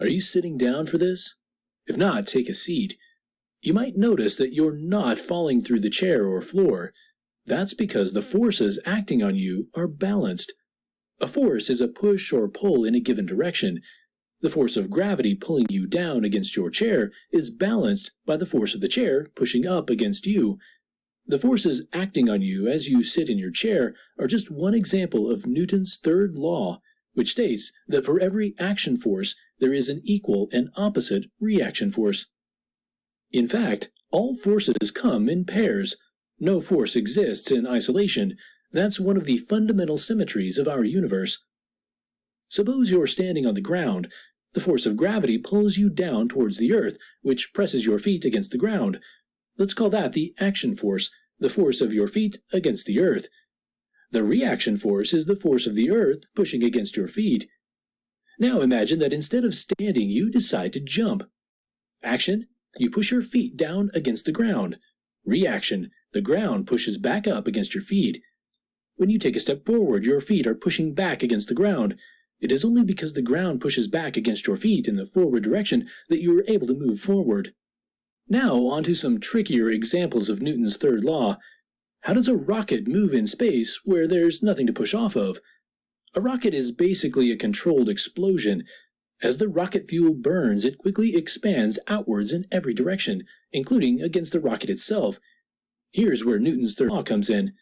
Are you sitting down for this? If not, take a seat. You might notice that you're not falling through the chair or floor. That's because the forces acting on you are balanced. A force is a push or pull in a given direction. The force of gravity pulling you down against your chair is balanced by the force of the chair pushing up against you. The forces acting on you as you sit in your chair are just one example of Newton's third law, which states that for every action force there is an equal and opposite reaction force. In fact, all forces come in pairs. No force exists in isolation. That's one of the fundamental symmetries of our universe. Suppose you're standing on the ground. The force of gravity pulls you down towards the earth, which presses your feet against the ground. Let's call that the action force, the force of your feet against the earth. The reaction force is the force of the earth pushing against your feet. Now imagine that instead of standing, you decide to jump. Action, you push your feet down against the ground. Reaction, the ground pushes back up against your feet. When you take a step forward, your feet are pushing back against the ground. It is only because the ground pushes back against your feet in the forward direction that you are able to move forward. Now on to some trickier examples of Newton's third law. How does a rocket move in space where there's nothing to push off of? A rocket is basically a controlled explosion. As the rocket fuel burns, it quickly expands outwards in every direction, including against the rocket itself. Here's where Newton's third law comes in.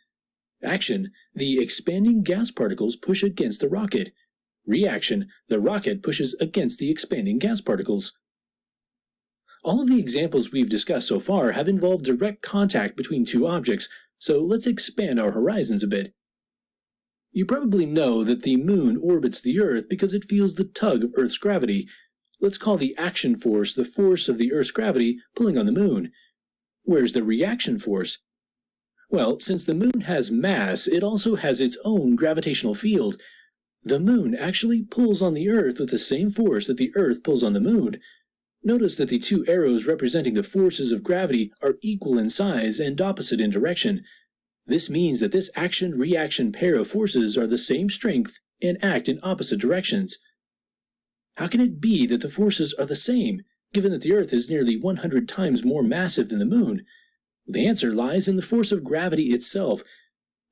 Action, the expanding gas particles push against the rocket. Reaction, the rocket pushes against the expanding gas particles. All of the examples we've discussed so far have involved direct contact between two objects, so let's expand our horizons a bit. You probably know that the moon orbits the Earth because it feels the tug of Earth's gravity. Let's call the action force the force of the Earth's gravity pulling on the moon. Where's the reaction force? Well, since the moon has mass, it also has its own gravitational field. The moon actually pulls on the Earth with the same force that the Earth pulls on the moon. Notice that the two arrows representing the forces of gravity are equal in size and opposite in direction. This means that this action-reaction pair of forces are the same strength and act in opposite directions. How can it be that the forces are the same, given that the Earth is nearly 100 times more massive than the moon? The answer lies in the force of gravity itself.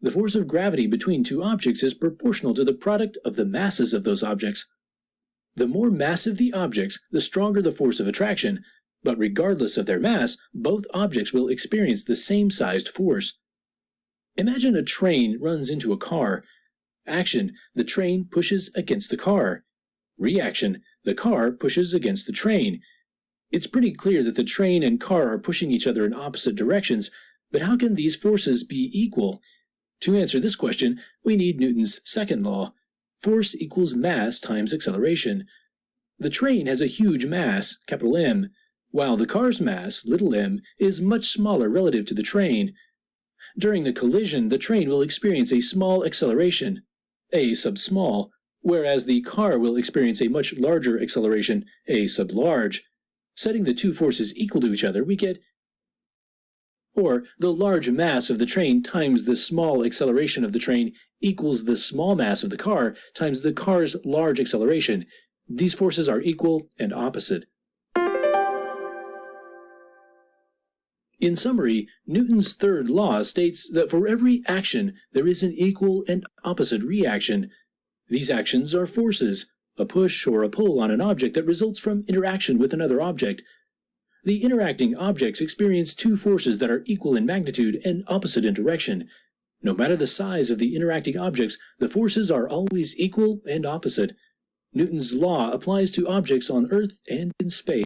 The force of gravity between two objects is proportional to the product of the masses of those objects. The more massive the objects, the stronger the force of attraction, but regardless of their mass, both objects will experience the same sized force. Imagine a train runs into a car. Action, the train pushes against the car. Reaction, the car pushes against the train. It's pretty clear that the train and car are pushing each other in opposite directions, but how can these forces be equal? To answer this question, we need Newton's second law. Force equals mass times acceleration. The train has a huge mass, capital M, while the car's mass, little m, is much smaller relative to the train. During the collision, the train will experience a small acceleration, a sub small, whereas the car will experience a much larger acceleration, a sub large. Setting the two forces equal to each other, we get or the large mass of the train times the small acceleration of the train equals the small mass of the car times the car's large acceleration. These forces are equal and opposite. In summary, Newton's third law states that for every action there is an equal and opposite reaction. These actions are forces, a push or a pull on an object that results from interaction with another object. The interacting objects experience two forces that are equal in magnitude and opposite in direction. No matter the size of the interacting objects, the forces are always equal and opposite. Newton's law applies to objects on Earth and in space.